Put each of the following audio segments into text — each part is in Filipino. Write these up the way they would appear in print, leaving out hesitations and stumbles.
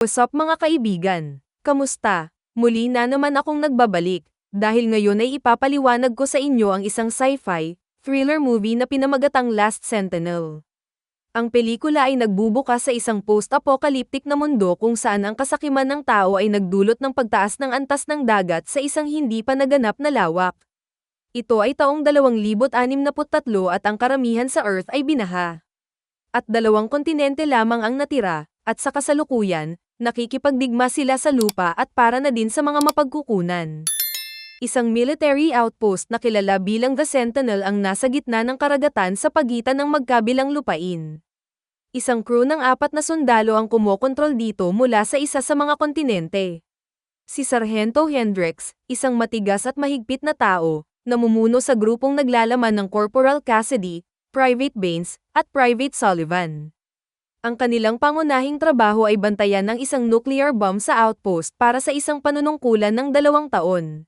What's up mga kaibigan? Kamusta? Muli na naman akong nagbabalik, dahil ngayon ay ipapaliwanag ko sa inyo ang isang sci-fi, thriller movie na pinamagatang Last Sentinel. Ang pelikula ay nagbubukas sa isang post-apocalyptic na mundo kung saan ang kasakiman ng tao ay nagdulot ng pagtaas ng antas ng dagat sa isang hindi pa naganap na lawak. Ito ay taong 2063 at ang karamihan sa Earth ay binaha. At 2 kontinente lamang ang natira, at sa kasalukuyan, nakikipagdigma sila sa lupa at para na din sa mga mapagkukunan. Isang military outpost na kilala bilang The Sentinel ang nasa gitna ng karagatan sa pagitan ng magkabilang lupain. Isang crew ng 4 na sundalo ang kumokontrol dito mula sa isa sa mga kontinente. Si Sargento Hendricks, isang matigas at mahigpit na tao, namumuno sa grupong naglalaman ng Corporal Cassidy, Private Baines, at Private Sullivan. Ang kanilang pangunahing trabaho ay bantayan ng isang nuclear bomb sa outpost para sa isang panunungkulan ng 2 taon.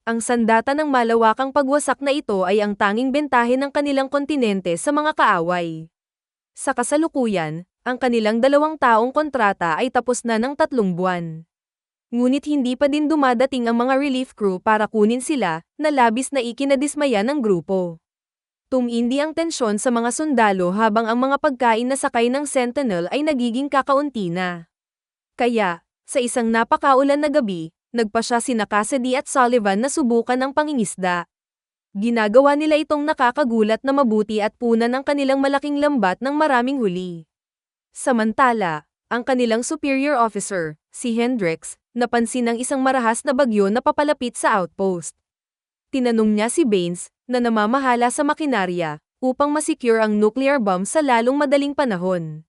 Ang sandata ng malawakang pagwasak na ito ay ang tanging bentahe ng kanilang kontinente sa mga kaaway. Sa kasalukuyan, ang kanilang 2 taong kontrata ay tapos na ng 3 buwan. Ngunit hindi pa din dumadating ang mga relief crew para kunin sila, na labis na ikinadismaya ng grupo. Tumindi ang tensyon sa mga sundalo habang ang mga pagkain na sakay ng Sentinel ay nagiging kakaunti na. Kaya, sa isang napakaulan na gabi, nagpasya sina Cassidy at Sullivan na subukan ang pangingisda. Ginagawa nila itong nakakagulat na mabuti at punan ang kanilang malaking lambat ng maraming huli. Samantala, ang kanilang superior officer, si Hendricks, napansin ng isang marahas na bagyo na papalapit sa outpost. Tinanong niya si Baines, na namamahala sa makinarya, upang masecure ang nuclear bomb sa lalong madaling panahon.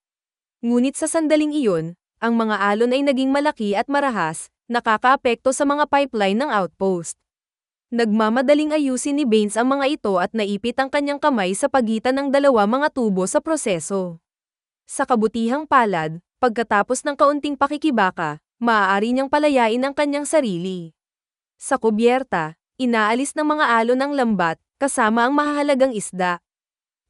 Ngunit sa sandaling iyon, ang mga alon ay naging malaki at marahas, nakakaapekto sa mga pipeline ng outpost. Nagmamadaling ayusin ni Baines ang mga ito at naipit ang kanyang kamay sa pagitan ng 2 mga tubo sa proseso. Sa kabutihang palad, pagkatapos ng kaunting pakikibaka, maaari niyang palayain ang kanyang sarili. Sa kubyerta, inaalis ng mga alon ang lambat, kasama ang mahahalagang isda.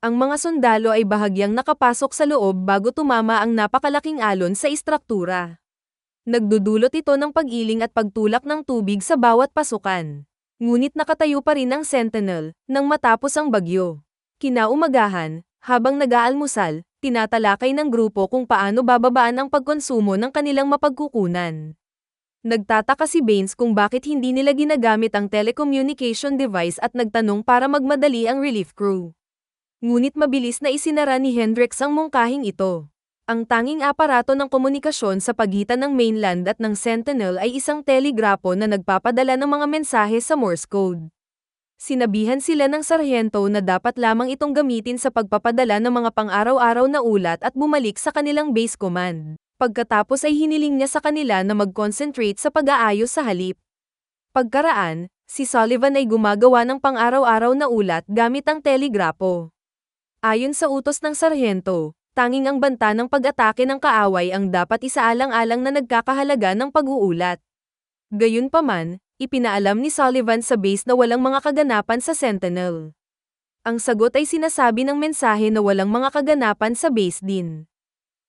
Ang mga sundalo ay bahagyang nakapasok sa loob bago tumama ang napakalaking alon sa istruktura. Nagdudulot ito ng pag-iling at pagtulak ng tubig sa bawat pasukan. Ngunit nakatayo pa rin ang Sentinel, nang matapos ang bagyo. Kinaumagahan, habang nag-aalmusal, tinatalakay ng grupo kung paano bababaan ang pagkonsumo ng kanilang mapagkukunan. Nagtataka si Baines kung bakit hindi nila ginagamit ang telecommunication device at nagtanong para magmadali ang relief crew. Ngunit mabilis na isinara ni Hendricks ang mungkahing ito. Ang tanging aparato ng komunikasyon sa pagitan ng mainland at ng Sentinel ay isang telegrapo na nagpapadala ng mga mensahe sa Morse code. Sinabihan sila ng sarhento na dapat lamang itong gamitin sa pagpapadala ng mga pang-araw-araw na ulat at bumalik sa kanilang base command. Pagkatapos ay hiniling niya sa kanila na mag-concentrate sa pag-aayos sa halip. Pagkaraan, si Sullivan ay gumagawa ng pang-araw-araw na ulat gamit ang telegrapo. Ayon sa utos ng sarhento, tanging ang banta ng pag-atake ng kaaway ang dapat isaalang-alang na nagkakahalaga ng pag-uulat. Gayunpaman, ipinaalam ni Sullivan sa base na walang mga kaganapan sa Sentinel. Ang sagot ay sinasabi ng mensahe na walang mga kaganapan sa base din.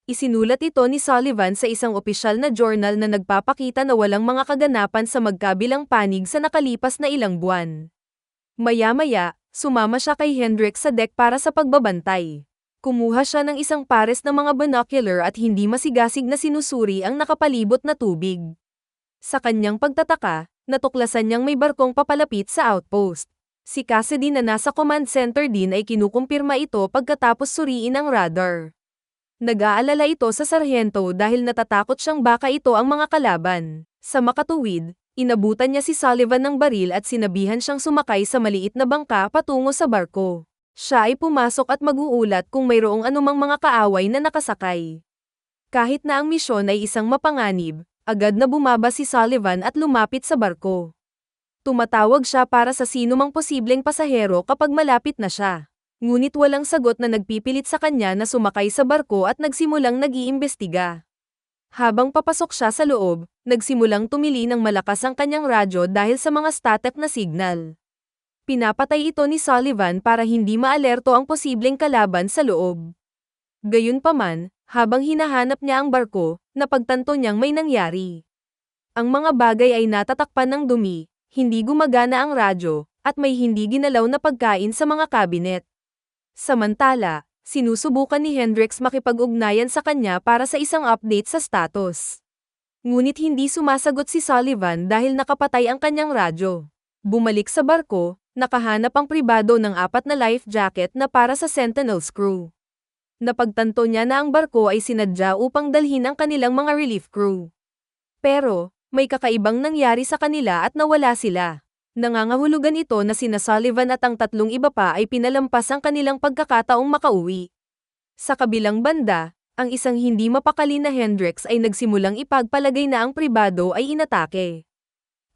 Isinulat ito ni Sullivan sa isang opisyal na journal na nagpapakita na walang mga kaganapan sa magkabilang panig sa nakalipas na ilang buwan. Maya-maya, sumama siya kay Hendricks sa deck para sa pagbabantay. Kumuha siya ng isang pares ng mga binocular at hindi masigasig na sinusuri ang nakapalibot na tubig. Sa kanyang pagtataka, natuklasan niyang may barkong papalapit sa outpost. Si Cassidy na nasa command center din ay kinukumpirma ito pagkatapos suriin ang radar. Nag-aalala ito sa sarhento dahil natatakot siyang baka ito ang mga kalaban. Sa makatuwid, inabutan niya si Sullivan ng baril at sinabihan siyang sumakay sa maliit na bangka patungo sa barko. Siya ay pumasok at mag-uulat kung mayroong anumang mga kaaway na nakasakay. Kahit na ang misyon ay isang mapanganib, agad na bumaba si Sullivan at lumapit sa barko. Tumatawag siya para sa sinumang posibleng pasahero kapag malapit na siya. Ngunit walang sagot na nagpipilit sa kanya na sumakay sa barko at nagsimulang nag-iimbestiga. Habang papasok siya sa loob, nagsimulang tumili ng malakas ang kanyang radyo dahil sa mga static na signal. Pinapatay ito ni Sullivan para hindi maalerto ang posibleng kalaban sa loob. Gayunpaman, Habang hinahanap niya ang barko, napagtanto niyang may nangyari. Ang mga bagay ay natatakpan ng dumi, hindi gumagana ang radyo, at may hindi ginalaw na pagkain sa mga kabinet. Samantala, sinusubukan ni Hendrix makipag-ugnayan sa kanya para sa isang update sa status. Ngunit hindi sumasagot si Sullivan dahil nakapatay ang kanyang radyo. Bumalik sa barko, nakahanap ang pribado ng 4 na life jacket na para sa Sentinel's crew. Napagtanto niya na ang barko ay sinadya upang dalhin ang kanilang mga relief crew. Pero, may kakaibang nangyari sa kanila at nawala sila. Nangangahulugan ito na sina Sullivan at ang 3 iba pa ay pinalampas ang kanilang pagkakataong makauwi. Sa kabilang banda, ang isang hindi mapakali na Hendrix ay nagsimulang ipagpalagay na ang pribado ay inatake.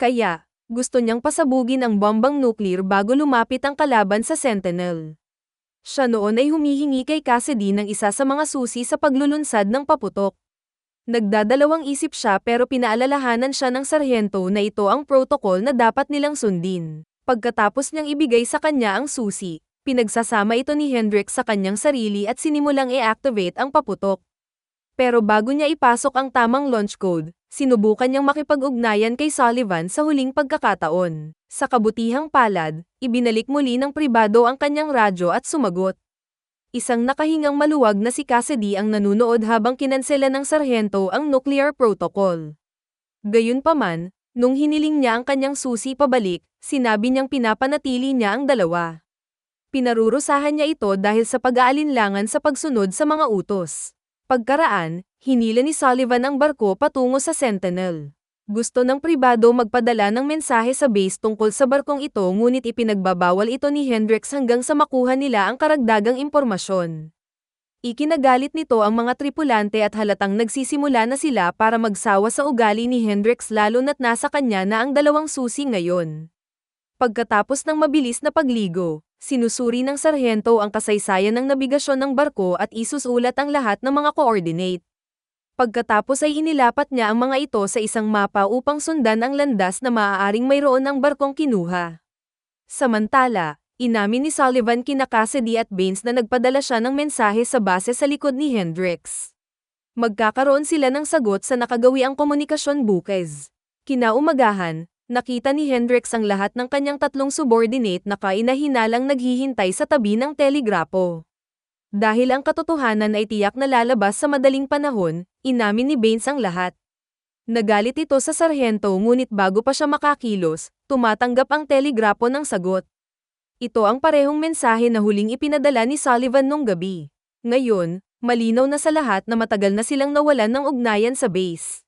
Kaya, gusto niyang pasabugin ang bombang nuclear bago lumapit ang kalaban sa Sentinel. Siya noon ay humihingi kay Cassidy ng isa sa mga susi sa paglulunsad ng paputok. Nagdadalawang isip siya pero pinaalalahanan siya ng sarhento na ito ang protocol na dapat nilang sundin. Pagkatapos niyang ibigay sa kanya ang susi, pinagsasama ito ni Hendrix sa kanyang sarili at sinimulang i-activate ang paputok. Pero bago niya ipasok ang tamang launch code, sinubukan niyang makipag-ugnayan kay Sullivan sa huling pagkakataon. Sa kabutihang palad, ibinalik muli ng pribado ang kanyang radyo at sumagot. Isang nakahingang maluwag na si Cassidy ang nanunood habang kinansela ng sarhento ang nuclear protocol. Gayunpaman, nung hiniling niya ang kanyang susi pabalik, sinabi niyang pinapanatili niya ang dalawa. Pinarurusahan niya ito dahil sa pag-aalinlangan sa pagsunod sa mga utos. Pagkaraan, hinila ni Sullivan ang barko patungo sa Sentinel. Gusto ng pribado magpadala ng mensahe sa base tungkol sa barkong ito ngunit ipinagbabawal ito ni Hendrix hanggang sa makuha nila ang karagdagang impormasyon. Ikinagalit nito ang mga tripulante at halatang nagsisimula na sila para magsawa sa ugali ni Hendrix lalo na't nasa kanya na ang 2 susi ngayon. Pagkatapos ng mabilis na pagligo, sinusuri ng sarhento ang kasaysayan ng nabigasyon ng barko at isusulat ang lahat ng mga coordinate. Pagkatapos ay inilapat niya ang mga ito sa isang mapa upang sundan ang landas na maaaring mayroon ng barkong kinuha. Samantala, inamin ni Sullivan kina Cassidy at Baines na nagpadala siya ng mensahe sa base sa likod ni Hendrix. Magkakaroon sila ng sagot sa nakagawiang komunikasyon bukas. Kinaumagahan, nakita ni Hendrix ang lahat ng kanyang 3 subordinate na kainahinalang naghihintay sa tabi ng telegrapo. Dahil ang katotohanan ay tiyak na lalabas sa madaling panahon, inamin ni Baines ang lahat. Nagalit ito sa sarhento ngunit bago pa siya makakilos, tumatanggap ang telegrapo ng sagot. Ito ang parehong mensahe na huling ipinadala ni Sullivan nung gabi. Ngayon, malinaw na sa lahat na matagal na silang nawalan ng ugnayan sa base.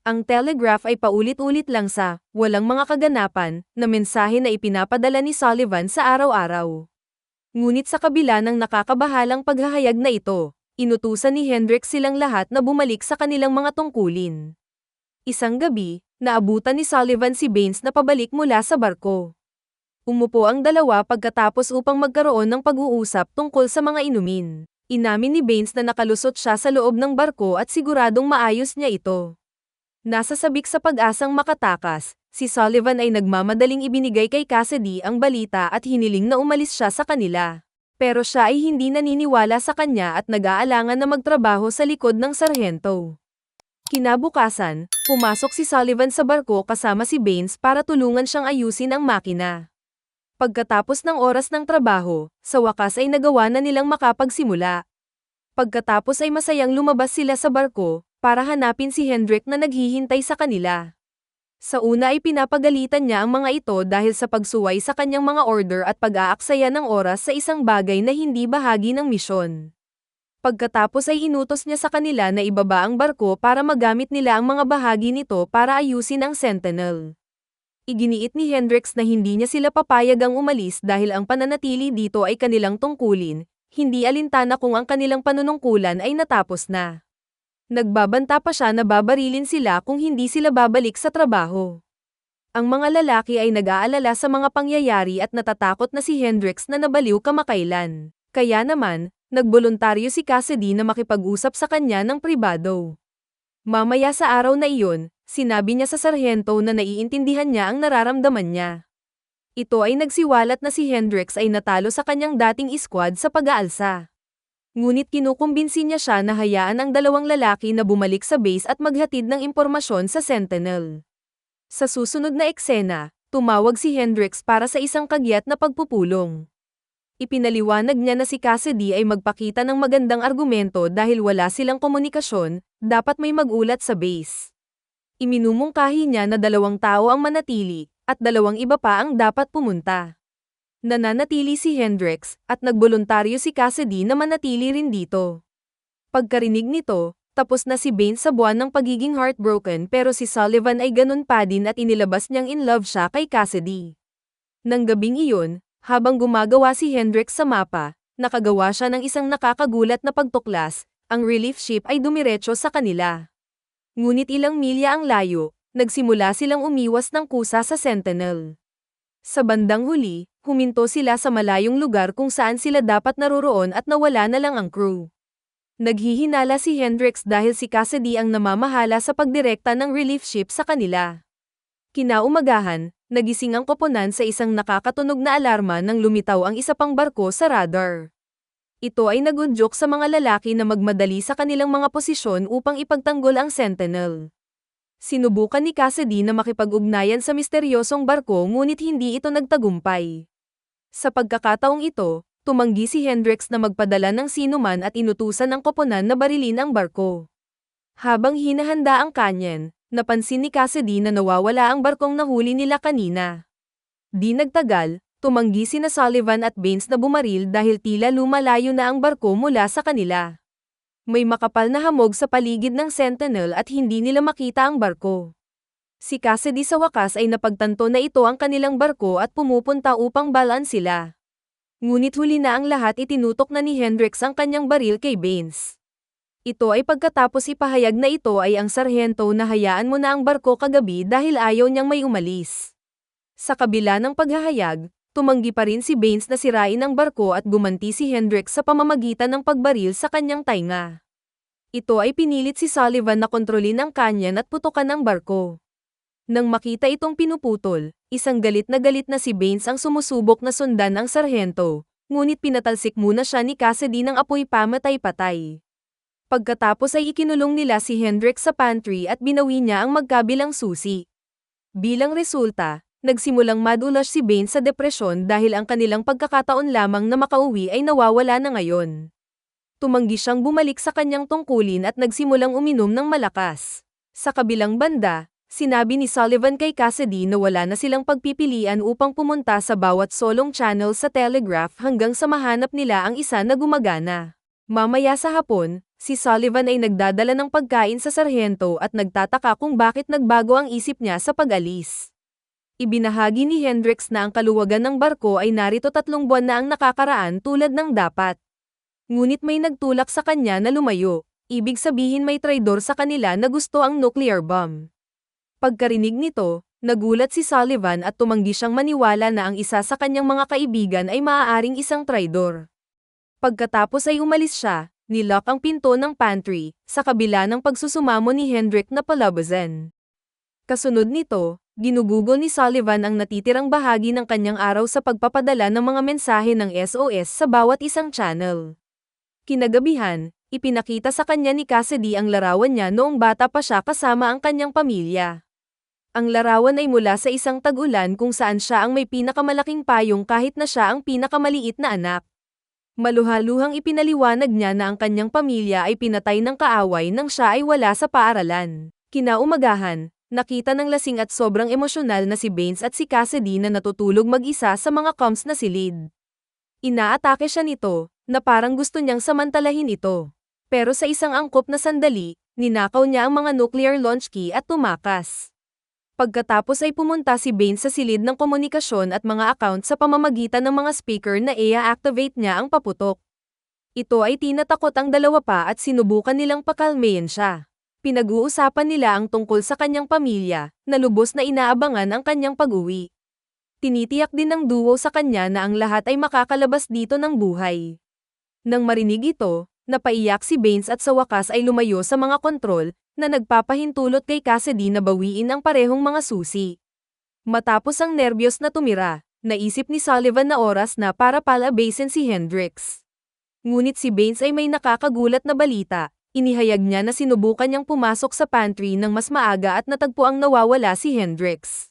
Ang telegraph ay paulit-ulit lang sa, walang mga kaganapan, na mensahe na ipinapadala ni Sullivan sa araw-araw. Ngunit sa kabila ng nakakabahalang paghahayag na ito, inutusan ni Hendrix silang lahat na bumalik sa kanilang mga tungkulin. Isang gabi, naabutan ni Sullivan si Baines na pabalik mula sa barko. Umupo ang dalawa pagkatapos upang magkaroon ng pag-uusap tungkol sa mga inumin. Inamin ni Baines na nakalusot siya sa loob ng barko at siguradong maayos niya ito. Nasasabik sa pag-asang makatakas, si Sullivan ay nagmamadaling ibinigay kay Cassidy ang balita at hiniling na umalis siya sa kanila. Pero siya ay hindi naniniwala sa kanya at nag-aalangan na magtrabaho sa likod ng sarhento. Kinabukasan, pumasok si Sullivan sa barko kasama si Baines para tulungan siyang ayusin ang makina. Pagkatapos ng oras ng trabaho, sa wakas ay nagawa na nilang makapagsimula. Pagkatapos ay masayang lumabas sila sa barko, para hanapin si Hendrix na naghihintay sa kanila. Sa una ay pinapagalitan niya ang mga ito dahil sa pagsuway sa kanyang mga order at pag-aaksaya ng oras sa isang bagay na hindi bahagi ng misyon. Pagkatapos ay inutos niya sa kanila na ibaba ang barko para magamit nila ang mga bahagi nito para ayusin ang Sentinel. Iginiit ni Hendrix na hindi niya sila papayagang umalis dahil ang pananatili dito ay kanilang tungkulin, hindi alintana kung ang kanilang panunungkulan ay natapos na. Nagbabanta pa siya na babarilin sila kung hindi sila babalik sa trabaho. Ang mga lalaki ay nag-aalala sa mga pangyayari at natatakot na si Hendrix na nabaliw kamakailan. Kaya naman, nagboluntaryo si Cassidy na makipag-usap sa kanya ng pribado. Mamaya sa araw na iyon, sinabi niya sa sarhento na naiintindihan niya ang nararamdaman niya. Ito ay nagsiwalat na si Hendrix ay natalo sa kanyang dating squad sa pag-aalsa. Ngunit kinukumbinsi niya siya na hayaan ang dalawang lalaki na bumalik sa base at maghatid ng impormasyon sa Sentinel. Sa susunod na eksena, tumawag si Hendrix para sa isang kagyat na pagpupulong. Ipinaliwanag niya na si Cassidy ay magpakita ng magandang argumento dahil wala silang komunikasyon, dapat may magulat sa base. Iminumungkahi niya na 2 tao ang manatili, at 2 iba pa ang dapat pumunta. Nananatili si Hendrix, at nagboluntaryo si Cassidy na manatili rin dito. Pagkarinig nito, tapos na si Baines sa buwan ng pagiging heartbroken pero si Sullivan ay ganun pa din at inilabas niyang in love siya kay Cassidy. Nang gabing iyon, habang gumagawa si Hendrix sa mapa, nakagawa siya ng isang nakakagulat na pagtuklas, ang relief ship ay dumiretso sa kanila. Ngunit ilang milya ang layo, nagsimula silang umiwas ng kusa sa Sentinel. Sa bandang huli, huminto sila sa malayong lugar kung saan sila dapat naroroon at nawala na lang ang crew. Naghihinala si Hendrix dahil si Cassidy ang namamahala sa pagdirekta ng relief ship sa kanila. Kinaumagahan, nagising ang koponan sa isang nakakatunog na alarma nang lumitaw ang isa pang barko sa radar. Ito ay nagudyok sa mga lalaki na magmadali sa kanilang mga posisyon upang ipagtanggol ang Sentinel. Sinubukan ni Cassidy na makipag-ugnayan sa misteryosong barko ngunit hindi ito nagtagumpay. Sa pagkakataong ito, tumanggi si Hendrix na magpadala ng sinuman at inutusan ng koponan na barilin ang barko. Habang hinahanda ang kanyen, napansin ni Cassidy na nawawala ang barkong nahuli nila kanina. Di nagtagal, tumanggi sina Sullivan at Baines na bumaril dahil tila lumalayo na ang barko mula sa kanila. May makapal na hamog sa paligid ng Sentinel at hindi nila makita ang barko. Si Cassidy sa wakas ay napagtanto na ito ang kanilang barko at pumupunta upang balaan sila. Ngunit huli na ang lahat itinutok na ni Hendrix ang kanyang baril kay Baines. Ito ay pagkatapos ipahayag na ito ay ang sarhento na hayaan mo na ang barko kagabi dahil ayaw niyang may umalis. Sa kabila ng paghahayag, tumanggi pa rin si Baines na sirain ang barko at gumanti si Hendrix sa pamamagitan ng pagbaril sa kanyang tainga. Ito ay pinilit si Sullivan na kontrolin ang kanyan at putukan ang barko. Nang makita itong pinuputol, isang galit na si Baines ang sumusubok na sundan ang sarhento, ngunit pinatalsik muna siya ni Cassidy ng apoy pamatay-patay. Pagkatapos ay ikinulong nila si Hendrix sa pantry at binawi niya ang magkabilang susi. Bilang resulta, nagsimulang madulas si Baines sa depresyon dahil ang kanilang pagkakataon lamang na makauwi ay nawawala na ngayon. Tumanggi siyang bumalik sa kanyang tungkulin at nagsimulang uminom ng malakas. Sa kabilang banda, sinabi ni Sullivan kay Cassidy na wala na silang pagpipilian upang pumunta sa bawat solong channel sa telegraph hanggang sa mahanap nila ang isa na gumagana. Mamaya sa hapon, si Sullivan ay nagdadala ng pagkain sa sarhento at nagtataka kung bakit nagbago ang isip niya sa pag-alis. Ibinahagi ni Hendrix na ang kaluwagan ng barko ay narito 3 buwan na ang nakakaraan tulad ng dapat. Ngunit may nagtulak sa kanya na lumayo, ibig sabihin may traidor sa kanila na gusto ang nuclear bomb. Pagkarinig nito, nagulat si Sullivan at tumanggi siyang maniwala na ang isa sa kanyang mga kaibigan ay maaaring isang traidor. Pagkatapos ay umalis siya, nilock ang pinto ng pantry, sa kabila ng pagsusumamo ni Hendrix na palabasan. Kasunod nito, ginugugol ni Sullivan ang natitirang bahagi ng kanyang araw sa pagpapadala ng mga mensahe ng SOS sa bawat isang channel. Kinagabihan, ipinakita sa kanya ni Cassidy ang larawan niya noong bata pa siya kasama ang kanyang pamilya. Ang larawan ay mula sa isang tag-ulan kung saan siya ang may pinakamalaking payong kahit na siya ang pinakamaliit na anak. Maluhaluhang ipinaliwanag niya na ang kanyang pamilya ay pinatay ng kaaway nang siya ay wala sa paaralan. Kinaumagahan, nakita ng lasing at sobrang emosyonal na si Baines at si Cassidy na natutulog mag-isa sa mga comms na silid. Inaatake siya nito, na parang gusto niyang samantalahin ito. Pero sa isang angkop na sandali, ninakaw niya ang mga nuclear launch key at tumakas. Pagkatapos ay pumunta si Baines sa silid ng komunikasyon at mga account sa pamamagitan ng mga speaker na i-activate niya ang paputok. Ito ay tinatakot ang dalawa pa at sinubukan nilang pakalmayan siya. Pinag-uusapan nila ang tungkol sa kanyang pamilya, na lubos na inaabangan ang kanyang pag-uwi. Tinitiyak din ng duo sa kanya na ang lahat ay makakalabas dito ng buhay. Nang marinig ito, napaiyak si Baines at sa wakas ay lumayo sa mga kontrol, na nagpapahintulot kay Cassidy na bawiin ang parehong mga susi. Matapos ang nerbiyos na tumira, naisip ni Sullivan na oras na para palabasin si Hendrix. Ngunit si Baines ay may nakakagulat na balita. Inihayag niya na sinubukan niyang pumasok sa pantry ng mas maaga at natagpuang nawawala si Hendrix.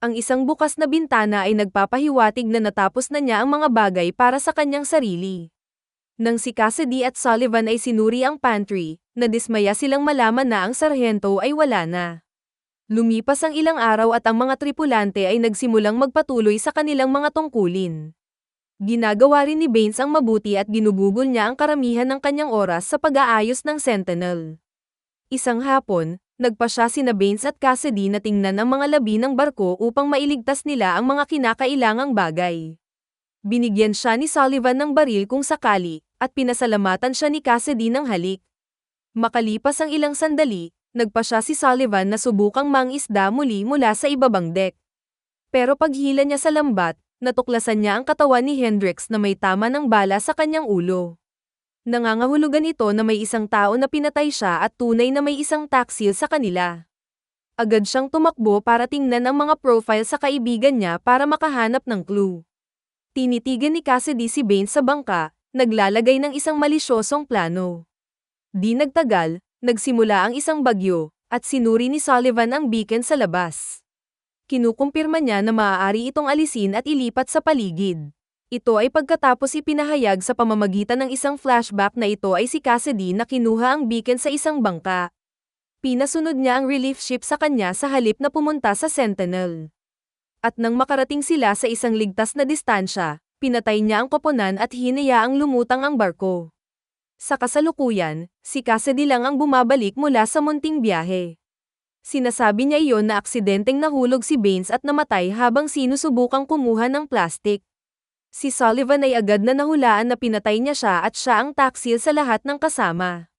Ang isang bukas na bintana ay nagpapahiwatig na natapos na niya ang mga bagay para sa kanyang sarili. Nang si Cassidy at Sullivan ay sinuri ang pantry, nadismaya silang malaman na ang sarhento ay wala na. Lumipas ang ilang araw at ang mga tripulante ay nagsimulang magpatuloy sa kanilang mga tungkulin. Ginagawa rin ni Baines ang mabuti at ginugugol niya ang karamihan ng kanyang oras sa pag-aayos ng Sentinel. Isang hapon, nagpasya sina Baines at Cassidy na tingnan ang mga labi ng barko upang mailigtas nila ang mga kinakailangang bagay. Binigyan siya ni Sullivan ng baril kung sakali, at pinasalamatan siya ni Cassidy ng halik. Makalipas ang ilang sandali, nagpasya si Sullivan na subukang mangisda muli mula sa ibabang deck. Pero paghila niya sa lambat, natuklasan niya ang katawan ni Hendrix na may tama ng bala sa kanyang ulo. Nangangahulugan ito na may isang tao na pinatay siya at tunay na may isang taksil sa kanila. Agad siyang tumakbo para tingnan ang mga profile sa kaibigan niya para makahanap ng clue. Tinitigan ni Cassidy si Baines sa bangka, naglalagay ng isang malisyosong plano. Di nagtagal, nagsimula ang isang bagyo, at sinuri ni Sullivan ang beacon sa labas. Kinukumpirma niya na maaari itong alisin at ilipat sa paligid. Ito ay pagkatapos ipinahayag sa pamamagitan ng isang flashback na ito ay si Cassidy na kinuha ang beacon sa isang bangka. Pinasunod niya ang relief ship sa kanya sa halip na pumunta sa Sentinel. At nang makarating sila sa isang ligtas na distansya, pinatay niya ang koponan at hinayaang lumutang ang barko. Sa kasalukuyan, si Cassidy lang ang bumabalik mula sa munting biyahe. Sinasabi niya iyon na aksidenteng nahulog si Baines at namatay habang sinusubukang kumuha ng plastik. Si Sullivan ay agad na nahulaan na pinatay niya siya at siya ang taksil sa lahat ng kasama.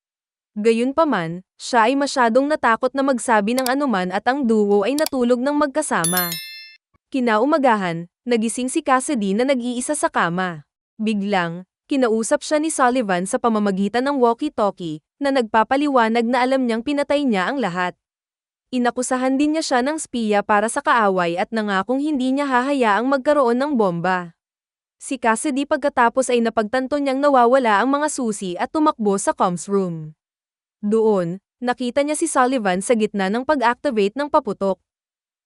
Gayunpaman, siya ay masyadong natakot na magsabi ng anuman at ang duo ay natulog ng magkasama. Kinaumagahan, nagising si Cassidy na nag-iisa sa kama. Biglang, kinausap siya ni Sullivan sa pamamagitan ng walkie-talkie, na nagpapaliwanag na alam niyang pinatay niya ang lahat. Inakusahan din niya siya ng spiya para sa kaaway at nangakong hindi niya hahayaang magkaroon ng bomba. Si Cassidy pagkatapos ay napagtanto niyang nawawala ang mga susi at tumakbo sa comms room. Doon, nakita niya si Sullivan sa gitna ng pag-activate ng paputok.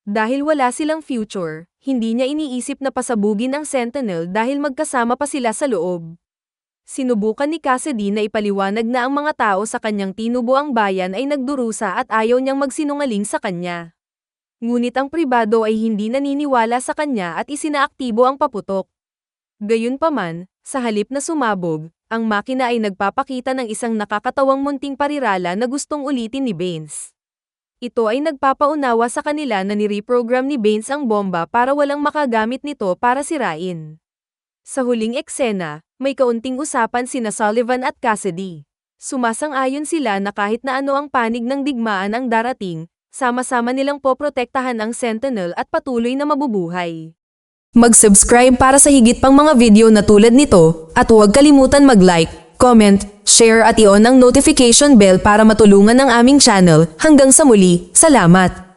Dahil wala silang future, hindi niya iniisip na pasabugin ang Sentinel dahil magkasama pa sila sa loob. Sinubukan ni Cassidy na ipaliwanag na ang mga tao sa kanyang tinubuang bayan ay nagdurusa at ayaw niyang magsinungaling sa kanya. Ngunit ang pribado ay hindi naniniwala sa kanya at isinaaktibo ang paputok. Gayunpaman, sa halip na sumabog, ang makina ay nagpapakita ng isang nakakatawang munting parirala na gustong ulitin ni Baines. Ito ay nagpapaunawa sa kanila na nireprogram ni Baines ang bomba para walang makagamit nito para sirain. Sa huling eksena, may kaunting usapan sina Sullivan at Cassidy. Sumasang-ayon sila na kahit na ano ang panig ng digmaan ang darating, sama-sama nilang poprotektahan ang Sentinel at patuloy na mabubuhay. Mag-subscribe para sa higit pang mga video na tulad nito, at huwag kalimutan mag-like, comment, share at i-on ang notification bell para matulungan ang aming channel. Hanggang sa muli, salamat!